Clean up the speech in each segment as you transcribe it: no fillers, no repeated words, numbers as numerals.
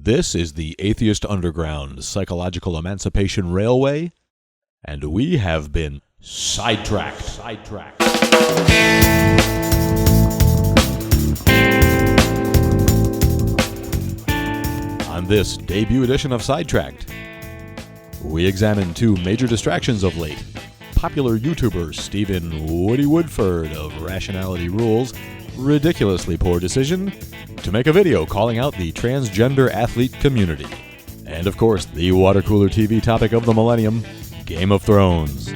This is the Atheist Underground Psychological Emancipation Railway, and we have been sidetracked. On this debut edition of Sidetracked, we examine two major distractions of late. Popular YouTuber Stephen Woody Woodford of Rationality Rules' ridiculously poor decision to make a video calling out the transgender athlete community. And of course, the water cooler TV topic of the millennium, Game of Thrones. The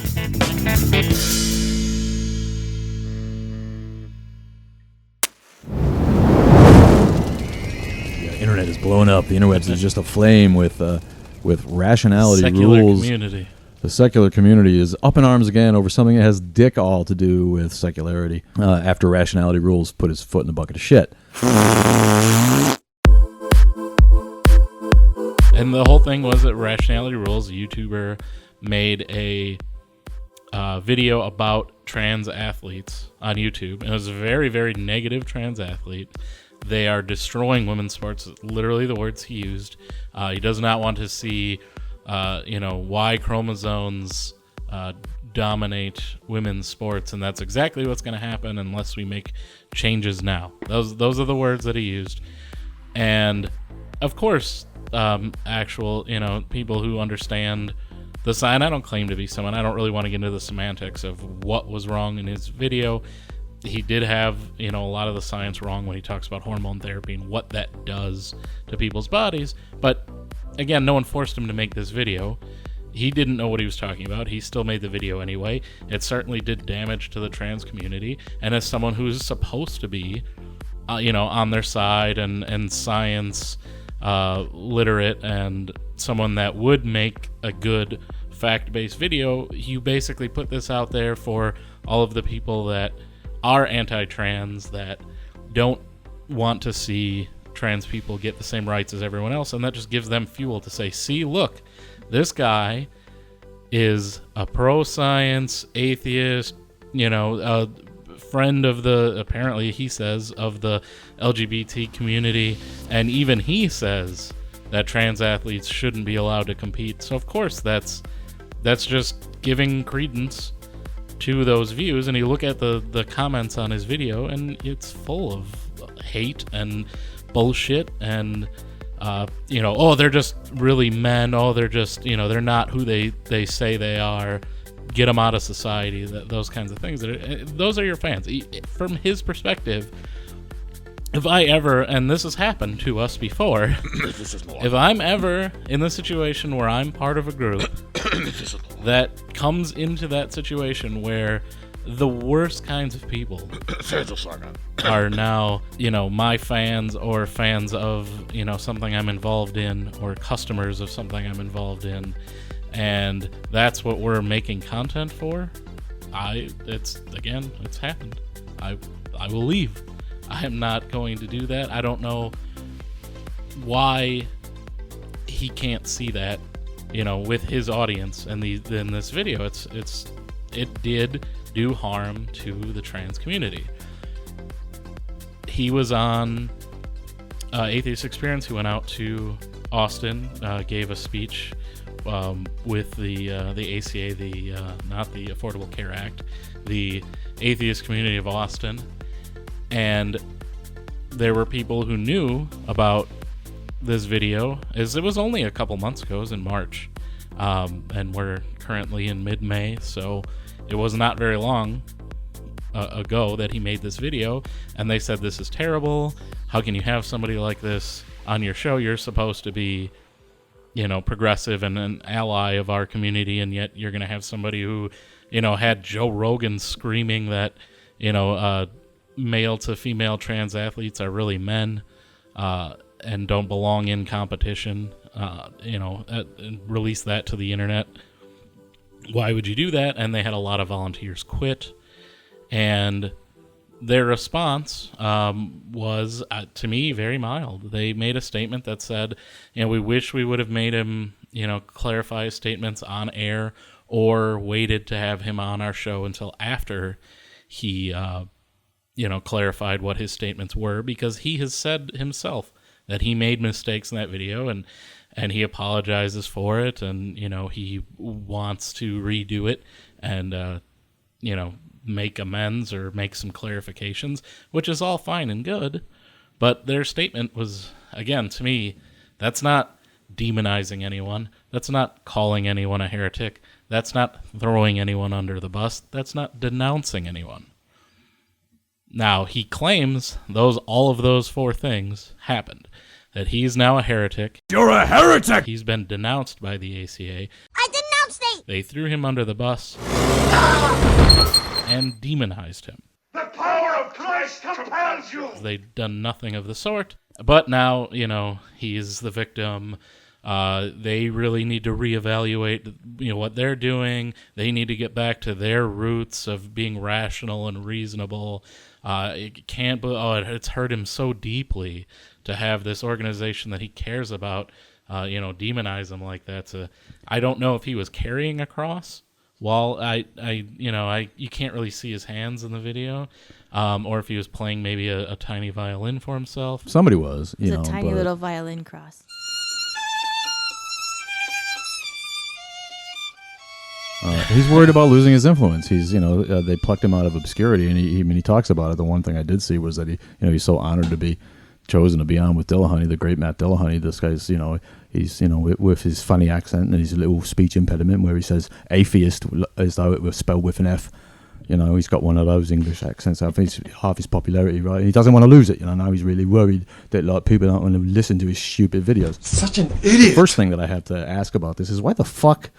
internet is blowing up. The interwebs is just aflame with Rationality Rules. Community. The secular community is up in arms again over something that has dick all to do with secularity after Rationality Rules put his foot in a bucket of shit. And the whole thing was that Rationality Rules, a YouTuber, made a video about trans athletes on YouTube. And it was a very, very negative trans athlete. They are destroying women's sports, literally the words he used. He does not want to see Y chromosomes dominate women's sports, and that's exactly what's going to happen unless we make changes now. Those are the words that he used. And of course, actual people who understand the sign. I don't claim to be someone. I don't really want to get into the semantics of what was wrong in his video. He did have a lot of the science wrong when he talks about hormone therapy and what that does to people's bodies. But again, no one forced him to make this video. He didn't know what he was talking about. He still made the video anyway. It certainly did damage to the trans community. And as someone who's supposed to be, on their side and science literate and someone that would make a good fact-based video, you basically put this out there for all of the people that are anti-trans, that don't want to see trans people get the same rights as everyone else, and that just gives them fuel to say, see, look, this guy is a pro-science atheist, a friend of the, apparently he says, of the LGBT community, and even he says that trans athletes shouldn't be allowed to compete. So of course that's just giving credence to those views. And you look at the comments on his video, and it's full of hate and bullshit and they're just really men, they're just they're not who they say they are, get them out of society, those kinds of things. Those are your fans. From his perspective, if I ever, and this has happened to us before, if I'm ever in the situation where I'm part of a group that comes into that situation where the worst kinds of people are now, my fans or fans of, something I'm involved in, or customers of something I'm involved in, and that's what we're making content for, it's happened. I will leave. I am not going to do that. I don't know why he can't see that, with his audience and in this video. It did do harm to the trans community. He was on Atheist Experience. He went out to Austin, gave a speech with the ACA, not the Affordable Care Act, the Atheist Community of Austin. And there were people who knew about this video, as it was only a couple months ago. It was in March, and we're currently in mid-May, so it was not very long ago that he made this video, and they said, this is terrible. How can you have somebody like this on your show? You're supposed to be, progressive and an ally of our community, and yet you're going to have somebody who, had Joe Rogan screaming that, male to female trans athletes are really men and don't belong in competition, and release that to the internet. Why would you do that? And they had a lot of volunteers quit. And their response was, to me, very mild. They made a statement that said, we wish we would have made him, clarify his statements on air, or waited to have him on our show until after he, clarified what his statements were, because he has said himself that he made mistakes in that video, and he apologizes for it, and he wants to redo it and make amends or make some clarifications, which is all fine and good. But their statement was, again, to me, that's not demonizing anyone. That's not calling anyone a heretic. That's not throwing anyone under the bus. That's not denouncing anyone. Now, he claims all of those 4 things happened. That he's now a heretic. You're a heretic! He's been denounced by the ACA. I denounced it! They threw him under the bus and demonized him. The power of Christ compels you! They've done nothing of the sort. But now, he's the victim. They really need to reevaluate, what they're doing. They need to get back to their roots of being rational and reasonable. It's hurt him so deeply to have this organization that he cares about, demonize him like that. So I don't know if he was carrying a cross. While you can't really see his hands in the video, or if he was playing maybe a tiny violin for himself. Somebody was, It's a tiny little violin cross. He's worried about losing his influence. He's, they plucked him out of obscurity, and he talks about it. The one thing I did see was that he's so honored to be chosen to be on with Dillahunty, the great Matt Dillahunty. This guy's, he's, with his funny accent and his little speech impediment where he says atheist as though it was spelled with an F. He's got one of those English accents. I think it's half his popularity, right? He doesn't want to lose it. Now he's really worried that people aren't going to listen to his stupid videos. Such an idiot! First thing that I have to ask about this is why the fuck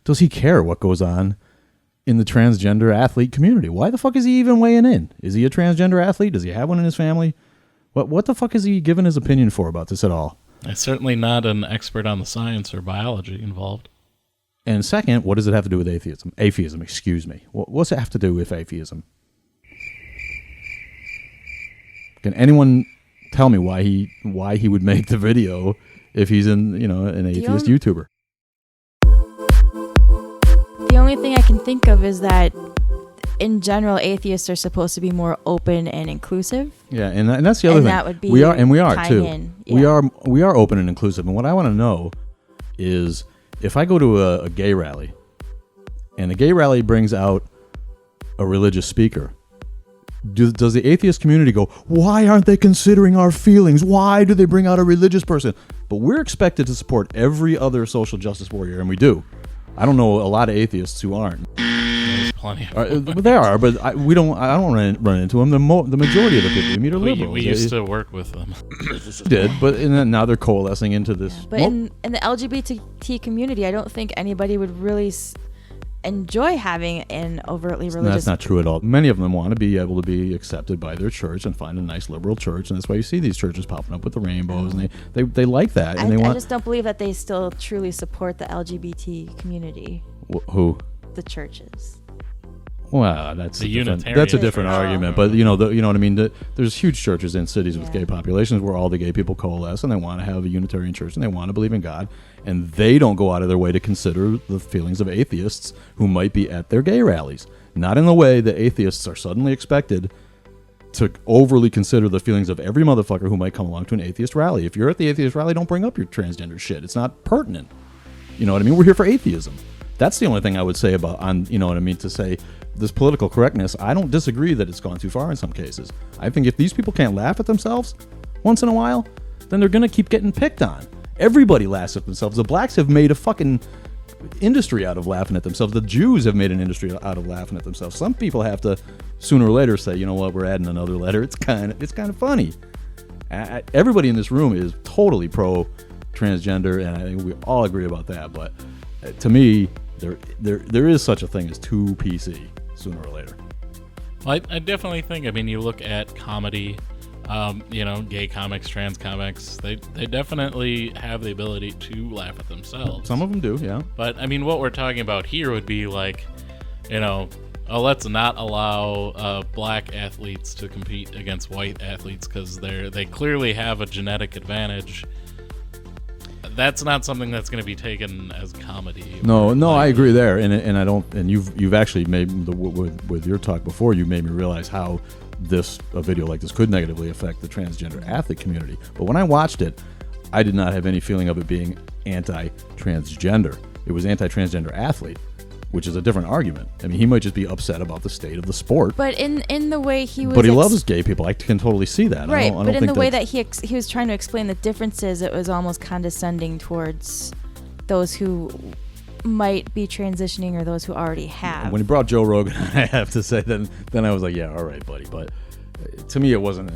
does he care what goes on in the transgender athlete community? Why the fuck is he even weighing in? Is he a transgender athlete? Does he have one in his family? What the fuck is he giving his opinion for about this at all? I'm certainly not an expert on the science or biology involved. And second, what does it have to do with atheism? Atheism, excuse me. What's it have to do with atheism? Can anyone tell me why he would make the video if he's an atheist YouTuber? The only thing I can think of is that in general, atheists are supposed to be more open and inclusive. Yeah, and that's the other thing. That would be we are too. Yeah. We are open and inclusive. And what I want to know is if I go to a gay rally, and the gay rally brings out a religious speaker, does the atheist community go, why aren't they considering our feelings? Why do they bring out a religious person? But we're expected to support every other social justice warrior, and we do. I don't know a lot of atheists who aren't. There's plenty of them. There are, but I don't run into them. The majority of the people we meet are liberals. We used to work with them. Did, but now they're coalescing into this. Yeah, but in the LGBT community, I don't think anybody would really enjoy having an overtly religious. That's not true at all. Many of them want to be able to be accepted by their church and find a nice liberal church, and that's why you see these churches popping up with the rainbows, and they like that. And I just don't believe that they still truly support the LGBT community. Who? The churches. Well, that's a different church. argument. But you know what I mean. There's huge churches in cities with gay populations where all the gay people coalesce, and they want to have a Unitarian church, and they want to believe in God, and they don't go out of their way to consider the feelings of atheists who might be at their gay rallies. Not in the way that atheists are suddenly expected to overly consider the feelings of every motherfucker who might come along to an atheist rally. If you're at the atheist rally, don't bring up your transgender shit. It's not pertinent. You know what I mean? We're here for atheism. That's the only thing I would say about, to say this political correctness. I don't disagree that it's gone too far in some cases. I think if these people can't laugh at themselves once in a while, then they're going to keep getting picked on. Everybody laughs at themselves. The blacks have made a fucking industry out of laughing at themselves. The Jews have made an industry out of laughing at themselves. Some people have to sooner or later say, you know what, we're adding another letter. It's kind of funny. Everybody in this room is totally pro transgender, and I think we all agree about that. But to me, there is such a thing as too PC sooner or later. Well, I definitely think. You look at comedy. Gay comics, trans comics. They definitely have the ability to laugh at themselves. Some of them do, yeah. But what we're talking about here would be like, let's not allow black athletes to compete against white athletes because they clearly have a genetic advantage. That's not something that's going to be taken as comedy. No, I agree there, and I don't. And you've actually made with your talk before. You made me realize how a video like this could negatively affect the transgender athlete community. But when I watched it, I did not have any feeling of it being anti-transgender. It was anti-transgender athlete, which is a different argument. I mean, he might just be upset about the state of the sport. But in the way he was, but he loves gay people. I can totally see that. Right, I don't but in think the way that he was trying to explain the differences, it was almost condescending towards those who might be transitioning or those who already have. When he brought Joe Rogan, I have to say, then I was like, yeah, all right, buddy. But to me, it wasn't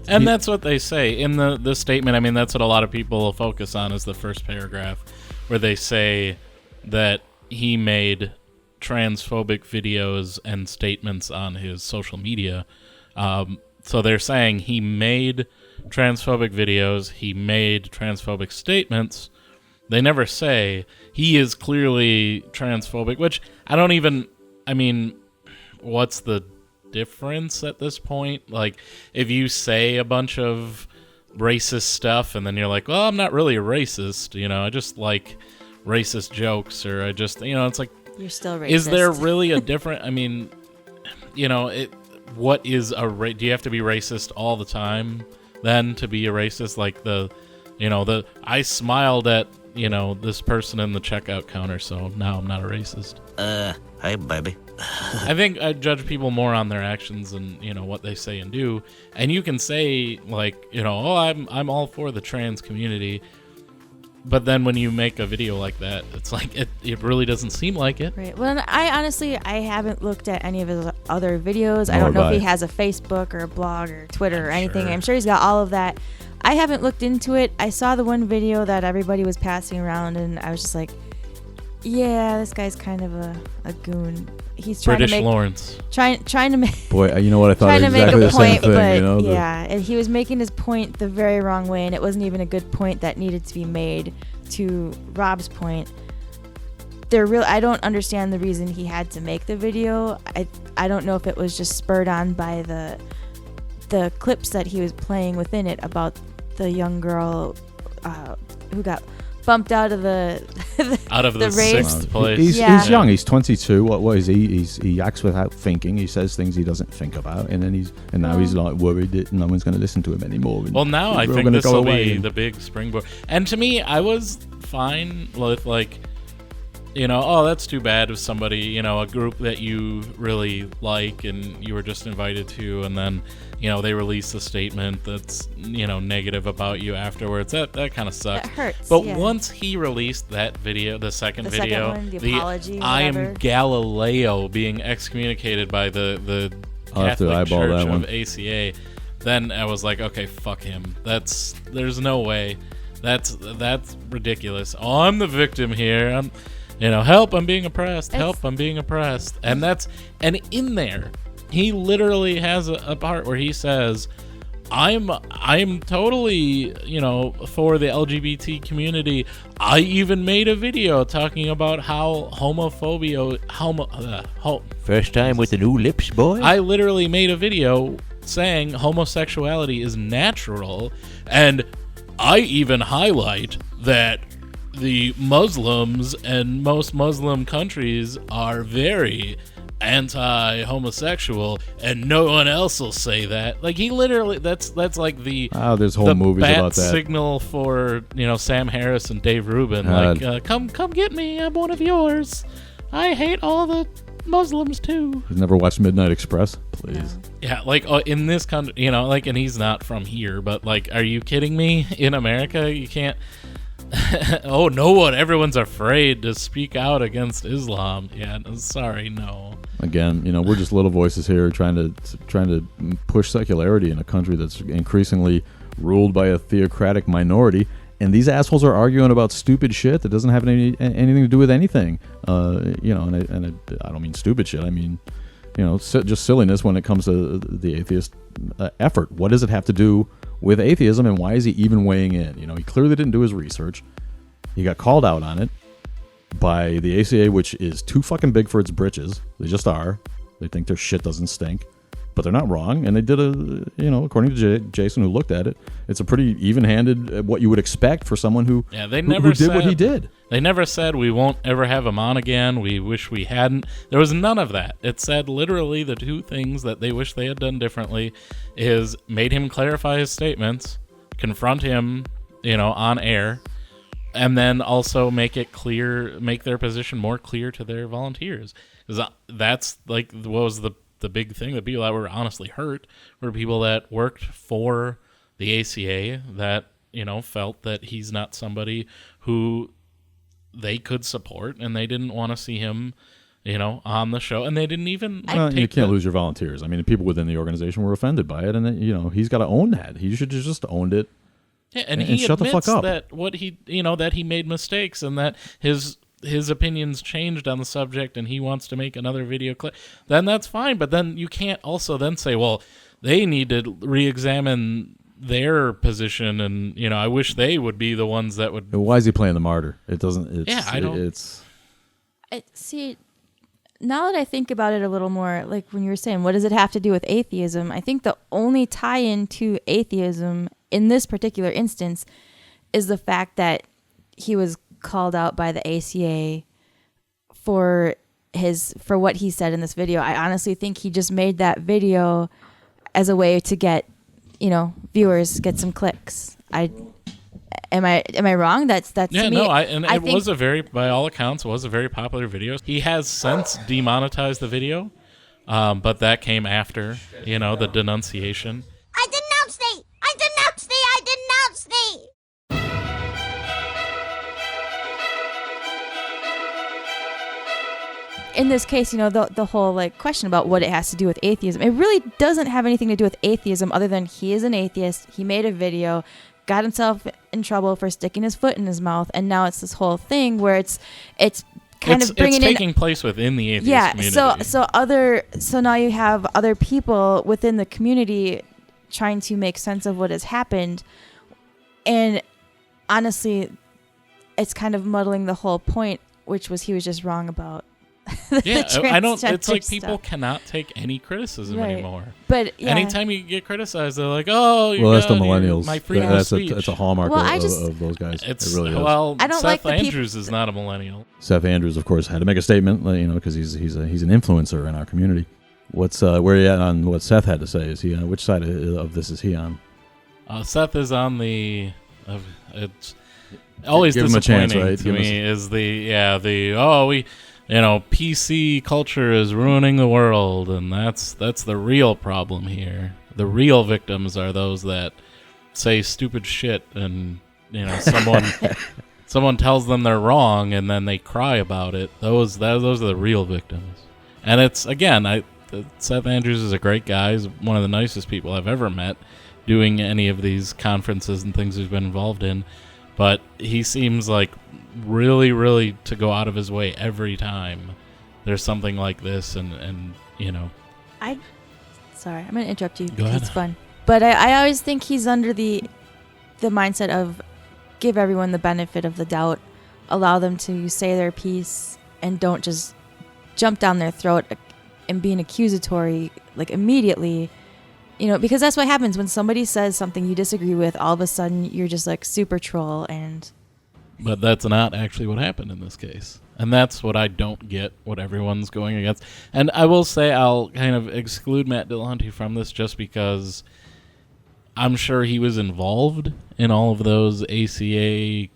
and that's what they say in the statement. I mean, that's what a lot of people focus on is the first paragraph, where they say that he made transphobic videos and statements on his social media. So they're saying he made transphobic videos, he made transphobic statements. They never say he is clearly transphobic, which I mean, what's the difference at this point? Like, if you say a bunch of racist stuff and then you're like, well, I'm not really a racist, I just like racist jokes, or I just, it's like, you're still racist. Is there really a different, I mean, what is do you have to be racist all the time then to be a racist? Like I smiled at, this person in the checkout counter, so now I'm not a racist. Hi, baby. I think I judge people more on their actions and, what they say and do. And you can say, like, oh, I'm all for the trans community. But then when you make a video like that, it's like it really doesn't seem like it. Right. Well, I haven't looked at any of his other videos. I don't know if he has a Facebook or a blog or Twitter or anything. I'm sure he's got all of that. I haven't looked into it. I saw the one video that everybody was passing around, and I was just like, yeah, this guy's kind of a goon. He's trying British to make Lawrence. Trying to make. Boy, you know what? I thought trying exactly to make a the same point, thing. but yeah, and he was making his point the very wrong way, and it wasn't even a good point that needed to be made. To Rob's point, I don't understand the reason he had to make the video. I don't know if it was just spurred on by the clips that he was playing within it about the young girl who got bumped out of the race. Sixth place. He's young. He's 22. What is he? He acts without thinking. He says things he doesn't think about, and then now he's like worried that no one's going to listen to him anymore. Well, now I think this will be the big springboard. And to me, I was fine with oh, that's too bad with somebody, a group that you really like and you were just invited to, and then they release a statement that's negative about you afterwards. That kind of sucks. That hurts. But once he released that video, the second video, the apology, I am Galileo being excommunicated by the Catholic Church of ACA, then I was like, okay, fuck him. There's no way. That's ridiculous. Oh, I'm the victim here. Help, I'm being oppressed. Help, I'm being oppressed. And in there, he literally has a part where he says, I'm totally, for the LGBT community. I even made a video talking about how First time with the new lips, boy? I literally made a video saying homosexuality is natural, and I even highlight that the Muslims and most Muslim countries are very anti-homosexual, and no one else will say that. Like, he literally, that's like there's whole movies about that. Signal for Sam Harris and Dave Rubin. Come get me. I'm one of yours. I hate all the Muslims too. You've never watched Midnight Express? Please. Yeah, in this country, and he's not from here, but are you kidding me? In America, you can't. Oh, no one. Everyone's afraid to speak out against Islam. Yeah, sorry, no. Again, we're just little voices here trying to push secularity in a country that's increasingly ruled by a theocratic minority, and these assholes are arguing about stupid shit that doesn't have anything to do with anything. And I don't mean stupid shit. I mean, just silliness when it comes to the atheist effort. What does it have to do with atheism, and why is he even weighing in? He clearly didn't do his research. He got called out on it by the ACA, which is too fucking big for its britches. They just are. They think their shit doesn't stink. but they're not wrong. And they did according to Jason, who looked at it, it's a pretty even-handed, what you would expect for someone who who did what he did. They never said we won't ever have him on again. We wish we hadn't. There was none of that. It said literally the two things that they wish they had done differently is made him clarify his statements, confront him, on air, and then also make it clear, make their position more clear to their volunteers. Because that's like what was the big thing. The people that were honestly hurt were people that worked for the ACA that felt that he's not somebody who they could support, and they didn't want to see him on the show, and they didn't even you can't lose your volunteers. I mean, the people within the organization were offended by it, and he's got to own that. He should have just owned it. Yeah, and he shut the fuck up. That that he made mistakes, and that his opinions changed on the subject, and he wants to make another video clip. Then that's fine, but then you can't also then say, well, they need to re-examine their position, and I wish they would be the ones that would. Why is he playing the martyr? It doesn't. I don't. See. Now that I think about it a little more, like when you were saying, what does it have to do with atheism? I think the only tie-in to atheism in this particular instance is the fact that he was called out by the ACA for what he said in this video. I honestly think he just made that video as a way to get, viewers, get some clicks. Am I wrong? That's yeah, me. No, it was by all accounts, was a very popular video. He has since demonetized the video, but that came after, the denunciation. I denounce thee! I denounce thee! I denounce thee! In this case, the whole question about what it has to do with atheism, it really doesn't have anything to do with atheism other than he is an atheist. He made a video, got himself in trouble for sticking his foot in his mouth, and now it's this whole thing where it's taking place within the atheist community. So now you have other people within the community trying to make sense of what has happened, and honestly, it's kind of muddling the whole point, which was he was just wrong about. I don't. It's like stuff. people cannot take any criticism right. anymore. But anytime you get criticized, they're like, "Oh, you're that's the millennials. My freedom of speech." That's a hallmark of those guys. It really is. Well, I don't Seth Andrews is not a millennial. Seth Andrews, of course, had to make a statement, because he's an influencer in our community. What's where are you at on what Seth had to say? Is he which side of this is he on? Seth is on the. It's always give him a chance, right? To me is PC culture is ruining the world, and that's the real problem here. The real victims are those that say stupid shit, and someone tells them they're wrong, and then they cry about it. Those are the real victims. And it's again, Seth Andrews is a great guy. He's one of the nicest people I've ever met, doing any of these conferences and things he's been involved in. But he seems like really, really to go out of his way every time there's something like this, and Sorry, I'm going to interrupt you. Go ahead. It's fun. But I always think he's under the mindset of give everyone the benefit of the doubt, allow them to say their piece, and don't just jump down their throat and being accusatory immediately. Because that's what happens when somebody says something you disagree with. All of a sudden, you're just super troll. But that's not actually what happened in this case, and that's what I don't get. What everyone's going against, and I will say I'll kind of exclude Matt Dillahunty from this just because I'm sure he was involved in all of those ACA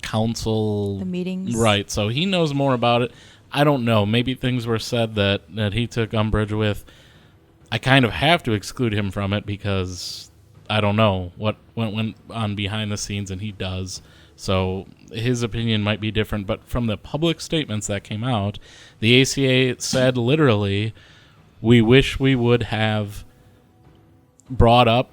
council the meetings, right? So he knows more about it. I don't know. Maybe things were said that he took umbrage with. I kind of have to exclude him from it because I don't know what went on behind the scenes, and he does. So his opinion might be different. But from the public statements that came out, the ACA said literally, we wish we would have brought up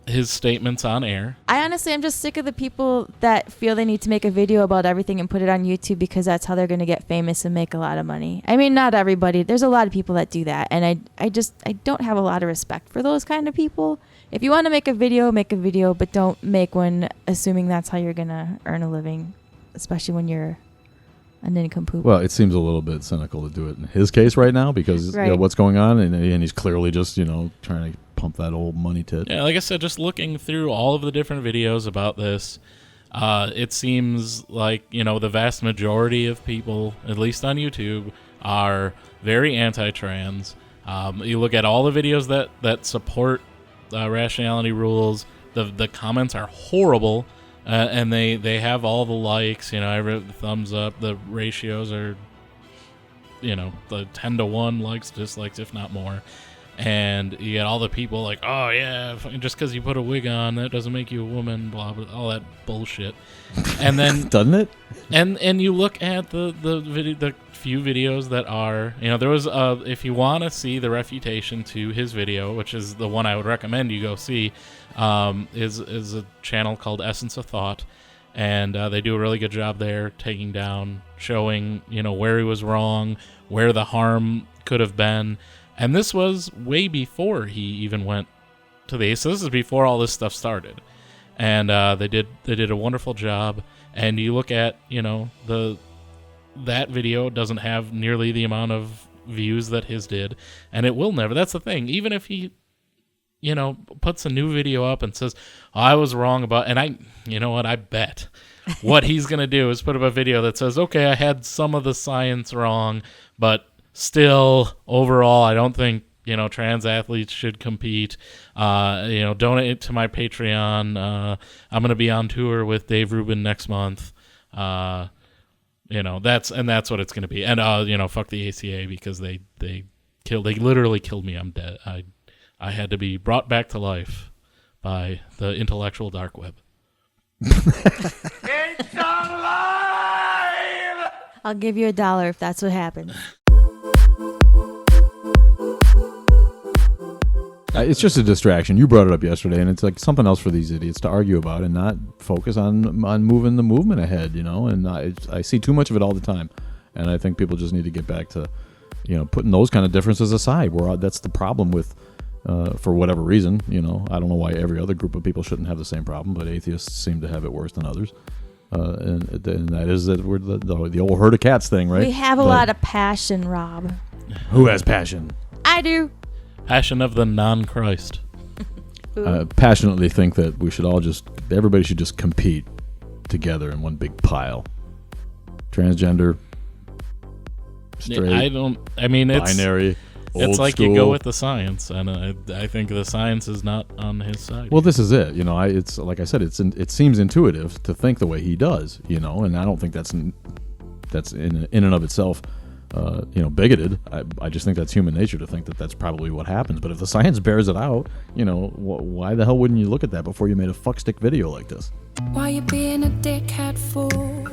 his statements on air. I'm just sick of the people that feel they need to make a video about everything and put it on YouTube because that's how they're going to get famous and make a lot of money. I mean, not everybody. There's a lot of people that do that. And I don't have a lot of respect for those kind of people. If you want to make a video, but don't make one assuming that's how you're going to earn a living, especially when you're a nincompoop. Well, it seems a little bit cynical to do it in his case right now because Right. what's going on, and he's clearly just trying to pump that old money tit. Yeah, like I said, just looking through all of the different videos about this, it seems like, the vast majority of people, at least on YouTube, are very anti-trans. You look at all the videos that support Rationality Rules, the comments are horrible, and they have all the likes, every thumbs up, the ratios are, the 10-to-1 likes, dislikes, if not more. And you get all the people like, oh yeah, just because you put a wig on, that doesn't make you a woman, blah blah, all that bullshit. And then Doesn't it? and you look at the few videos that are, there was if you want to see the refutation to his video, which is the one I would recommend you go see, is a channel called Essence of Thought, and they do a really good job there, taking down, showing where he was wrong, where the harm could have been. And this was way before he even went to the So this is before all this stuff started. And they did a wonderful job. And you look at, that video doesn't have nearly the amount of views that his did. And it will never. That's the thing. Even if he, puts a new video up and says, oh, I was wrong about, and I bet what he's going to do is put up a video that says, okay, I had some of the science wrong, but still, overall, I don't think, trans athletes should compete. Donate to my Patreon. I'm going to be on tour with Dave Rubin next month. That's what it's going to be. And, fuck the ACA because they literally killed me. I'm dead. I had to be brought back to life by the intellectual dark web. It's alive! I'll give you $1 if that's what happens. It's just a distraction. You brought it up yesterday, and it's like something else for these idiots to argue about and not focus on moving the movement ahead, And I see too much of it all the time, and I think people just need to get back to, putting those kind of differences aside. That's the problem with, for whatever reason, I don't know why every other group of people shouldn't have the same problem, but atheists seem to have it worse than others. And that is that we're the old herd of cats thing, right? We have a lot of passion, Rob. Who has passion? I do. Passion of the non-Christ. Passionately think that everybody should just compete together in one big pile. Transgender, straight, Binary. binary, old It's like school. you go with the science, and I think the science is not on his side. Well, this is it. It's like I said. It seems intuitive to think the way he does. And I don't think that's in and of itself, bigoted. I just think that's human nature to think that that's probably what happens. But if the science bears it out, why the hell wouldn't you look at that before you made a fuckstick video like this? Why you being a dickhead for?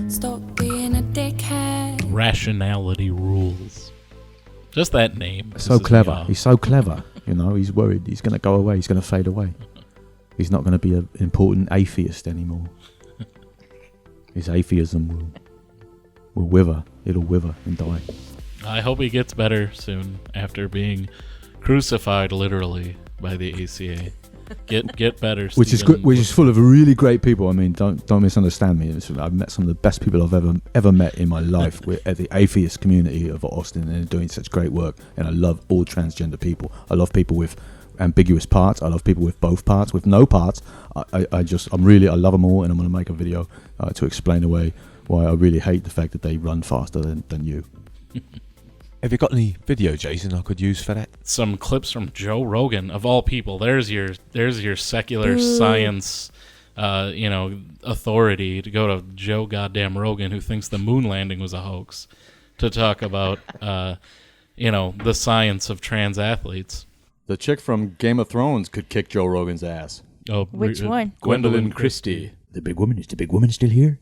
Stop being a dickhead. Rationality Rules. Just that name. So pisses me clever. off. He's so clever. He's worried. He's going to go away. He's going to fade away. He's not going to be an important atheist anymore. His atheism will wither. It'll wither and die. I hope he gets better soon after being crucified literally by the ACA. Get better, Which is Stephen. good, which is full of really great people. I mean, don't misunderstand me. I've met some of the best people I've ever met in my life at the atheist community of Austin, and they're doing such great work. And I love all transgender people. I love people with ambiguous parts. I love people with both parts. With no parts, I love them all, and I'm going to make a video to explain away why I really hate the fact that they run faster than you. Have you got any video, Jason, I could use for that? Some clips from Joe Rogan, of all people. There's your secular science, authority to go to Joe goddamn Rogan, who thinks the moon landing was a hoax, to talk about, the science of trans athletes. The chick from Game of Thrones could kick Joe Rogan's ass. Oh, Which one? Gwendolyn Christie. The big woman, is the big woman still here?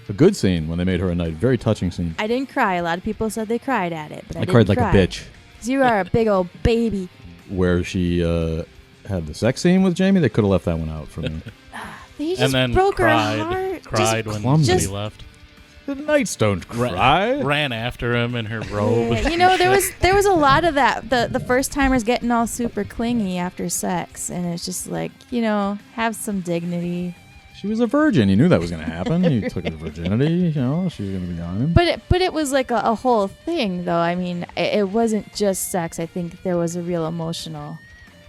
A good scene when they made her a knight. Very touching scene. I didn't cry. A lot of people said they cried at it, but I didn't cried like cry. a bitch. 'Cause you are a big old baby. Where she had the sex scene with Jamie, they could have left that one out for me. He And just then broke cried, her heart. cried Just when clumsy. he just left. The knights don't cry. Ran after him in her robe. Yeah, you know, there was a lot of that. The first timers getting all super clingy after sex, and it's just like, you know, have some dignity. She was a virgin. You knew that was going to happen. You took her virginity. You know, she was going to be on him. But it was like a whole thing, though. I mean, it wasn't just sex. I think there was a real emotional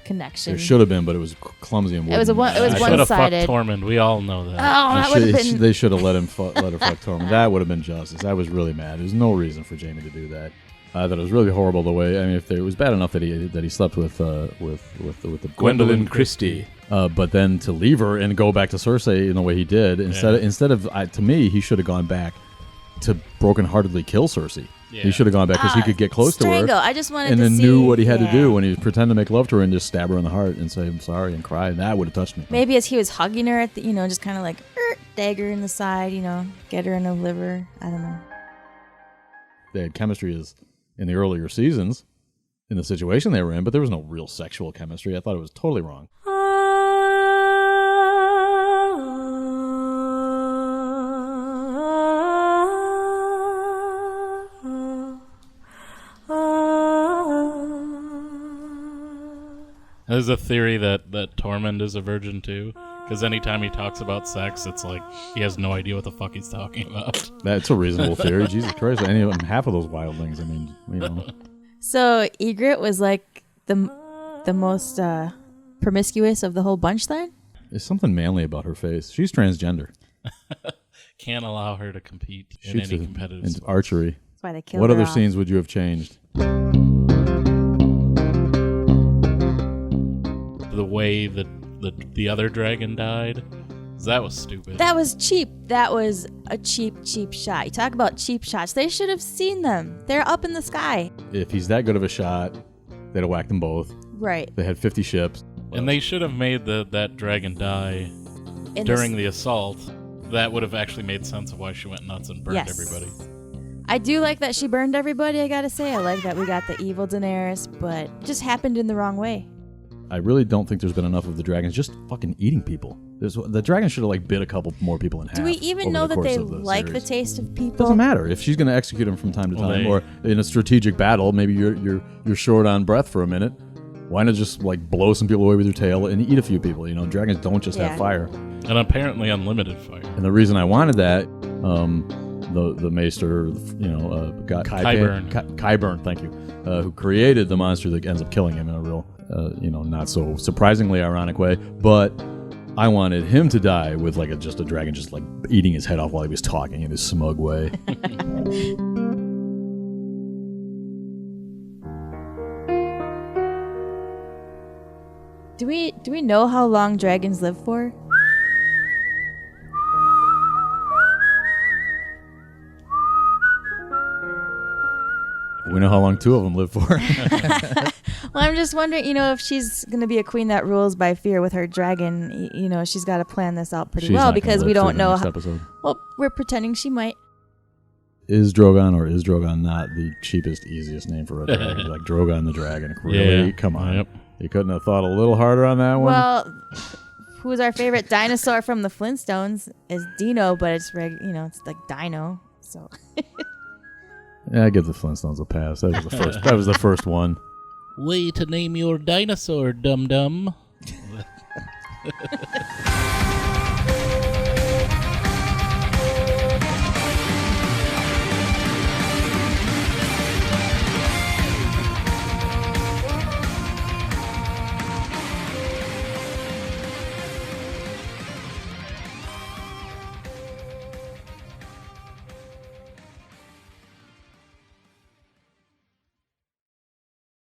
connection. There should have been, but it was clumsy and It was I should have fucked one-sided. Tormund. We all know that. Oh, that would have been. They should have let her fuck Tormund. That would have been justice. I was really mad. There's no reason for Jaime to do that. I thought it was really horrible the way. I mean, if it was bad enough that he slept with the Gwendolyn Christie. But then to leave her and go back to Cersei in the way he did, instead of to me, he should have gone back to brokenheartedly kill Cersei. Yeah. He should have gone back because he could get close to her. I just wanted and to then see, knew what he had to do when he pretended to make love to her and just stab her in the heart and say I'm sorry and cry. And that would have touched me. Maybe as he was hugging her at the, you know, just kind of like dagger in the side, you know, get her in the liver. I don't know. They had chemistry as in the earlier seasons in the situation they were in, but there was no real sexual chemistry. I thought it was totally wrong. There's a theory that Tormund is a virgin too, because anytime he talks about sex, it's like he has no idea what the fuck he's talking about. That's a reasonable theory. Jesus Christ, half of those wildlings. I mean, you know. So Ygritte was like the most promiscuous of the whole bunch then? There's something manly about her face. She's transgender. Can't allow her to compete in any competitive in sport. archery. That's why they killed What her other off. scenes would you have changed? The way that the other dragon died, that was stupid. That was cheap. That was a cheap shot. You talk about cheap shots. They should have seen them. They're up in the sky. If he's that good of a shot, they'd have whacked them both. Right. They had 50 ships. And they should have made that dragon die In during the assault. That would have actually made sense of why she went nuts and burned Yes. everybody. I do like that she burned everybody, I gotta say. I like that we got the evil Daenerys, but it just happened in the wrong way. I really don't think there's been enough of the dragons just fucking eating people. The dragon should have bit a couple more people in half. Do we even over know the that course they of the like the series. taste of people? Doesn't matter if she's going to execute them from time to Well, time, they- or in a strategic battle. Maybe you're short on breath for a minute. Why not just blow some people away with your tail and eat a few people? You know, dragons don't just have fire. And apparently unlimited fire. And the reason I wanted that, the maester, Qyburn, thank you, who created the monster that ends up killing him in a real, not so surprisingly ironic way, but I wanted him to die with just a dragon just eating his head off while he was talking in his smug way. Do we know how long dragons live for? We know how long two of them live for. Well, I'm just wondering, if she's going to be a queen that rules by fear with her dragon, she's got to plan this out pretty She's well not gonna because we live through don't the know next how. episode. Well, we're pretending she might. Is Drogon not the cheapest, easiest name for a dragon? Drogon the dragon. Really? Yeah. Come on. Yep. You couldn't have thought a little harder on that one? Well, who's our favorite dinosaur from the Flintstones is Dino, but it's it's like Dino. So Yeah, I give the Flintstones a pass. That was the first. That was the first one. Way to name your dinosaur, dum-dum.